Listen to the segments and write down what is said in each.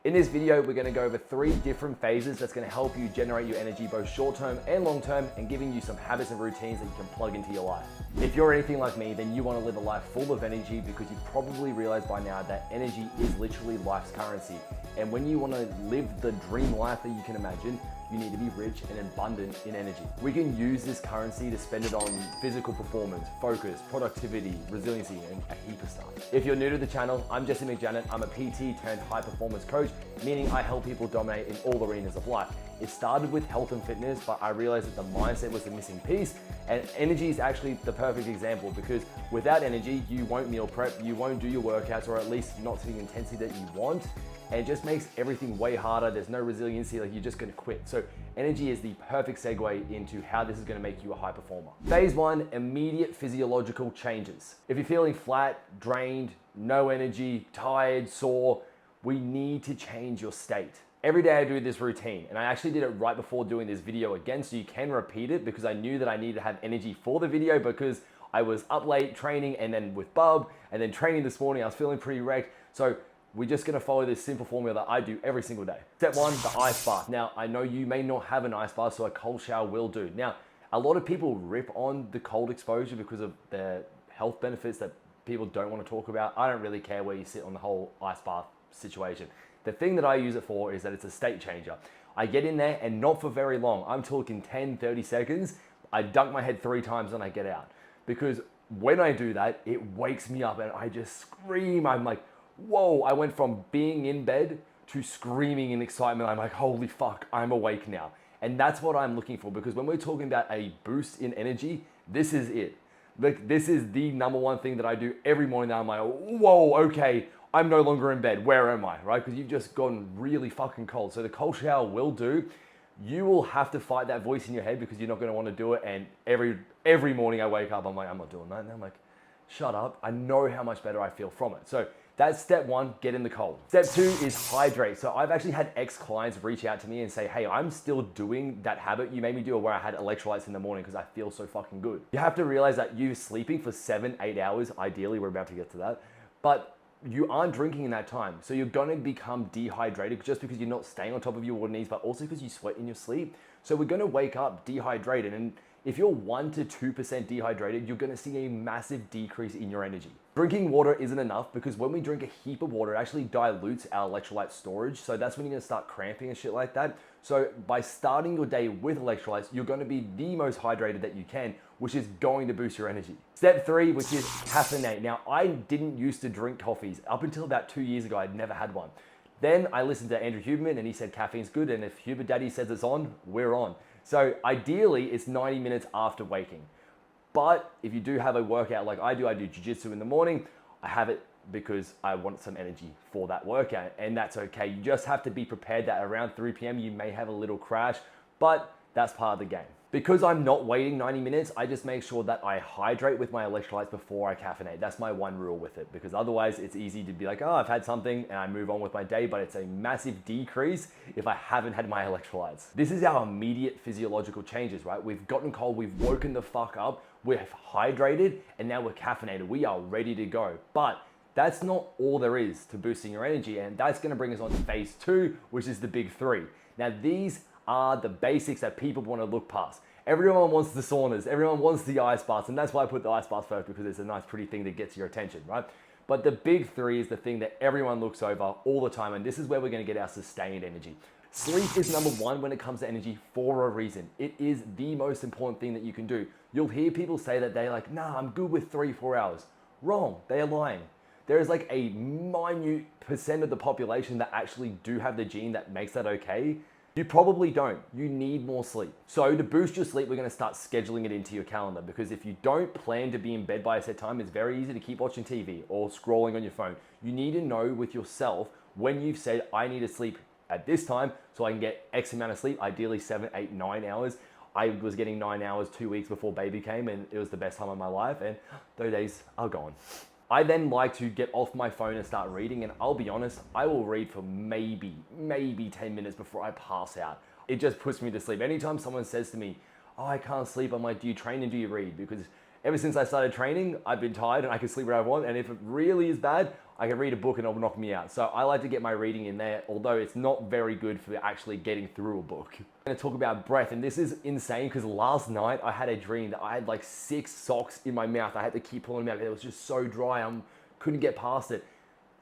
In this video, we're gonna go over 3 different phases that's gonna help you generate your energy both short-term and long-term, and giving you some habits and routines that you can plug into your life. If you're anything like me, then you wanna live a life full of energy, because you've probably realized by now that energy is literally life's currency. And when you wanna live the dream life that you can imagine, you need to be rich and abundant in energy. We can use this currency to spend it on physical performance, focus, productivity, resiliency, and a heap of stuff. If you're new to the channel, I'm Jesse McJanet. I'm a PT turned high performance coach, meaning I help people dominate in all arenas of life. It started with health and fitness, but I realized that the mindset was the missing piece, and energy is actually the perfect example, because without energy, you won't meal prep, you won't do your workouts, or at least not to the intensity that you want. And it just makes everything way harder. There's no resiliency, like you're just gonna quit. So energy is the perfect segue into how this is gonna make you a high performer. Phase 1, immediate physiological changes. If you're feeling flat, drained, no energy, tired, sore, we need to change your state. Every day I do this routine, and I actually did it right before doing this video again, so you can repeat it, because I knew that I needed to have energy for the video, because I was up late training, and then with Bub, and then training this morning, I was feeling pretty wrecked. So we're just gonna follow this simple formula that I do every single day. Step 1, the ice bath. Now, I know you may not have an ice bath, so a cold shower will do. Now, a lot of people rip on the cold exposure because of the health benefits that people don't wanna talk about. I don't really care where you sit on the whole ice bath situation. The thing that I use it for is that it's a state changer. I get in there, and not for very long. I'm talking 10, 30 seconds. I dunk my head 3 times and I get out. Because when I do that, it wakes me up and I just scream. I'm like, whoa, I went from being in bed to screaming in excitement. I'm like, holy fuck, I'm awake now. And that's what I'm looking for, because when we're talking about a boost in energy, this is it. Like, this is the number one thing that I do every morning. That I'm like, whoa, okay, I'm no longer in bed. Where am I, right? Because you've just gotten really fucking cold. So the cold shower will do. You will have to fight that voice in your head, because you're not gonna wanna do it. And every morning I wake up, I'm like, I'm not doing that. And I'm like, shut up. I know how much better I feel from it. So that's step 1, get in the cold. Step 2 is hydrate. So I've actually had ex-clients reach out to me and say, hey, I'm still doing that habit you made me do, where I had electrolytes in the morning because I feel so fucking good. You have to realize that you sleeping for 7, 8 hours, ideally, we're about to get to that, but you aren't drinking in that time. So you're gonna become dehydrated, just because you're not staying on top of your water needs, but also because you sweat in your sleep. So we're gonna wake up dehydrated. And if you're 1 to 2% dehydrated, you're gonna see a massive decrease in your energy. Drinking water isn't enough, because when we drink a heap of water, it actually dilutes our electrolyte storage. So that's when you're gonna start cramping and shit like that. So by starting your day with electrolytes, you're gonna be the most hydrated that you can, which is going to boost your energy. Step 3, which is caffeinate. Now, I didn't used to drink coffees. Up until about 2 years ago, I'd never had one. Then I listened to Andrew Huberman, and he said caffeine's good, and if Huber Daddy says it's on, we're on. So ideally, it's 90 minutes after waking. But if you do have a workout like I do jiu-jitsu in the morning, I have it because I want some energy for that workout, and that's okay. You just have to be prepared that around 3 p.m. you may have a little crash, but that's part of the game. Because I'm not waiting 90 minutes, I just make sure that I hydrate with my electrolytes before I caffeinate. That's my one rule with it, because otherwise it's easy to be like, oh, I've had something and I move on with my day, but it's a massive decrease if I haven't had my electrolytes. This is our immediate physiological changes, right? We've gotten cold, we've woken the fuck up, we're hydrated, and now we're caffeinated. We are ready to go. But that's not all there is to boosting your energy, and that's gonna bring us on to phase 2, which is the big 3. Now, these are the basics that people want to look past. Everyone wants the saunas, everyone wants the ice baths, and that's why I put the ice baths first, because it's a nice pretty thing that gets your attention, right? But the big 3 is the thing that everyone looks over all the time, and this is where we're going to get our sustained energy. Sleep is number 1 when it comes to energy, for a reason. It is the most important thing that you can do. You'll hear people say that they're like, nah, I'm good with 3-4 hours. Wrong, they are lying. There is like a minute % of the population that actually do have the gene that makes that okay. You probably don't. You need more sleep. So to boost your sleep, we're gonna start scheduling it into your calendar, because if you don't plan to be in bed by a set time, it's very easy to keep watching TV or scrolling on your phone. You need to know with yourself when you've said, I need to sleep at this time so I can get X amount of sleep, ideally 7, 8, 9 hours. I was getting 9 hours 2 weeks before baby came, and it was the best time of my life, and those days are gone. I then like to get off my phone and start reading, and I'll be honest, I will read for maybe 10 minutes before I pass out. It just puts me to sleep. Anytime someone says to me, oh, I can't sleep, I'm like, do you train and do you read? Because ever since I started training, I've been tired and I can sleep where I want, and if it really is bad, I can read a book and it'll knock me out. So I like to get my reading in there, although it's not very good for actually getting through a book. I'm gonna talk about breath, and this is insane because last night I had a dream that I had like 6 socks in my mouth. I had to keep pulling them out. It was just so dry, I couldn't get past it.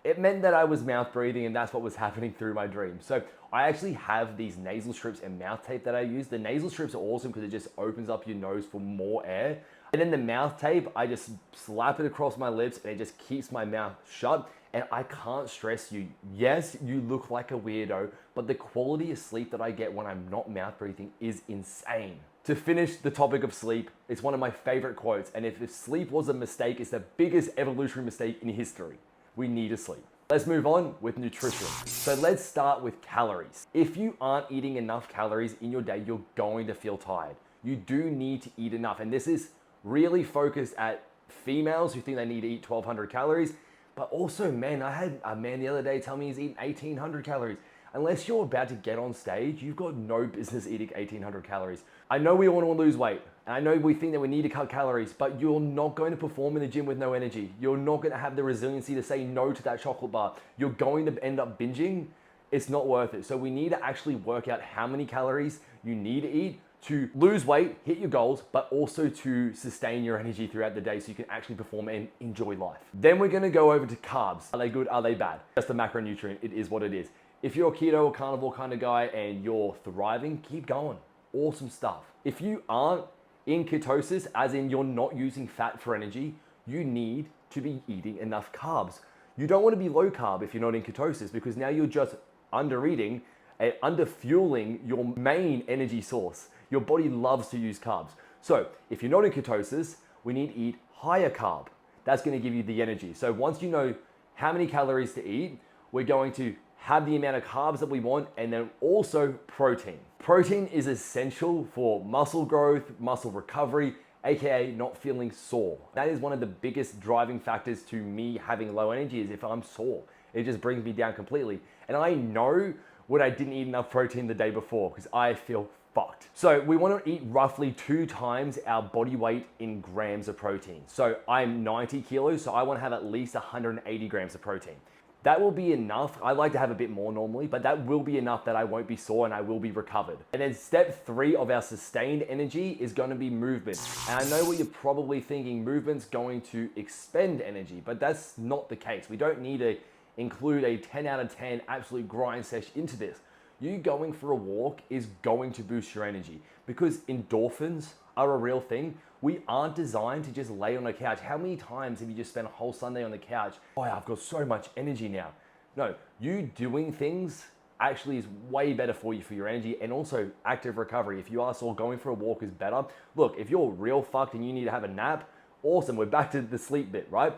It meant that I was mouth breathing, and that's what was happening through my dream. So I actually have these nasal strips and mouth tape that I use. The nasal strips are awesome because it just opens up your nose for more air. And then the mouth tape, I just slap it across my lips and it just keeps my mouth shut. And I can't stress you, yes, you look like a weirdo, but the quality of sleep that I get when I'm not mouth breathing is insane. To finish the topic of sleep, it's one of my favorite quotes. And if sleep was a mistake, it's the biggest evolutionary mistake in history. We need to sleep. Let's move on with nutrition. So let's start with calories. If you aren't eating enough calories in your day, you're going to feel tired. You do need to eat enough. And this is really focused at females who think they need to eat 1,200 calories, but also men. I had a man the other day tell me he's eating 1,800 calories. Unless you're about to get on stage, you've got no business eating 1,800 calories. I know we all want to lose weight, and I know we think that we need to cut calories, but you're not going to perform in the gym with no energy. You're not going to have the resiliency to say no to that chocolate bar. You're going to end up binging. It's not worth it. So we need to actually work out how many calories you need to eat to lose weight, hit your goals, but also to sustain your energy throughout the day so you can actually perform and enjoy life. Then we're gonna go over to carbs. Are they good? Are they bad? Just a macronutrient. It is what it is. If you're a keto or carnivore kind of guy and you're thriving, keep going. Awesome stuff. If you aren't in ketosis, as in you're not using fat for energy, you need to be eating enough carbs. You don't want to be low carb if you're not in ketosis, because now you're just under eating and under fueling your main energy source. Your body loves to use carbs. So if you're not in ketosis, we need to eat higher carb. That's going to give you the energy. So once you know how many calories to eat, we're going to have the amount of carbs that we want, and then also protein. Protein is essential for muscle growth, muscle recovery, aka not feeling sore. That is one of the biggest driving factors to me having low energy, is if I'm sore. It just brings me down completely. And I know when I didn't eat enough protein the day before because I feel fucked. So we want to eat roughly 2 times our body weight in grams of protein. So I'm 90 kilos, so I want to have at least 180 grams of protein. That will be enough. I like to have a bit more normally, but that will be enough that I won't be sore and I will be recovered. And then step 3 of our sustained energy is going to be movement. And I know what you're probably thinking, movement's going to expend energy, but that's not the case. We don't need to include a 10 out of 10 absolute grind session into this. You going for a walk is going to boost your energy because endorphins are a real thing. We aren't designed to just lay on a couch. How many times have you just spent a whole Sunday on the couch? Oh, I've got so much energy now. No, you doing things actually is way better for you, for your energy, and also active recovery. If you are sore, going for a walk is better. Look, if you're real fucked and you need to have a nap, awesome, we're back to the sleep bit, right?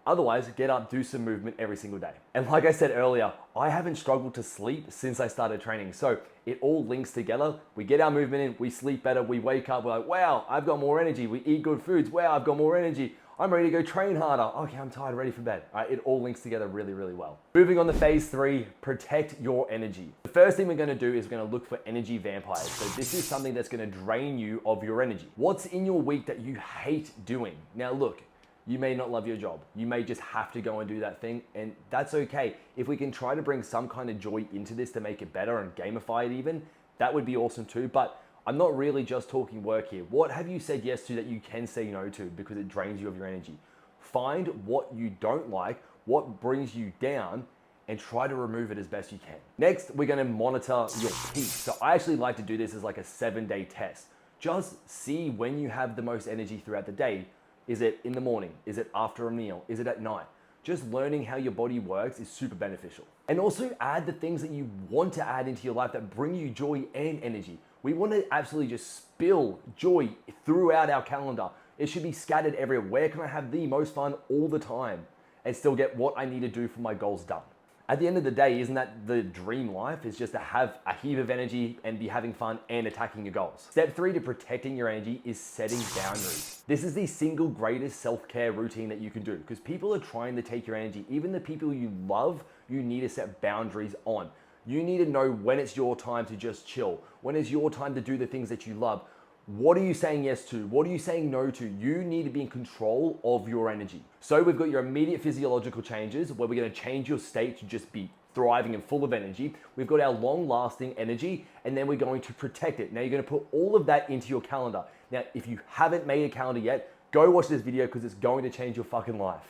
Otherwise, get up, do some movement every single day. And like I said earlier, I haven't struggled to sleep since I started training. So it all links together. We get our movement in, we sleep better, we wake up, we're like, wow, I've got more energy. We eat good foods. Wow, I've got more energy. I'm ready to go train harder. Okay, I'm tired, ready for bed. All right, it all links together really, really well. Moving on to phase 3, protect your energy. The first thing we're gonna do is we're gonna look for energy vampires. So this is something that's gonna drain you of your energy. What's in your week that you hate doing? Now look, you may not love your job. You may just have to go and do that thing, and that's okay. If we can try to bring some kind of joy into this to make it better and gamify it even, that would be awesome too. But I'm not really just talking work here. What have you said yes to that you can say no to because it drains you of your energy? Find what you don't like, what brings you down, and try to remove it as best you can. Next, we're gonna monitor your peak. So I actually like to do this as like a 7-day test. Just see when you have the most energy throughout the day. Is it in the morning? Is it after a meal? Is it at night? Just learning how your body works is super beneficial. And also add the things that you want to add into your life that bring you joy and energy. We want to absolutely just spill joy throughout our calendar. It should be scattered everywhere. Where can I have the most fun all the time and still get what I need to do for my goals done? At the end of the day, isn't that the dream life? Is just to have a heap of energy and be having fun and attacking your goals. Step 3 to protecting your energy is setting boundaries. This is the single greatest self-care routine that you can do because people are trying to take your energy. Even the people you love, you need to set boundaries on. You need to know when it's your time to just chill, when it's your time to do the things that you love. What are you saying yes to? What are you saying no to? You need to be in control of your energy. So we've got your immediate physiological changes where we're gonna change your state to just be thriving and full of energy. We've got our long lasting energy, and then we're going to protect it. Now you're gonna put all of that into your calendar. Now, if you haven't made a calendar yet, go watch this video because it's going to change your fucking life.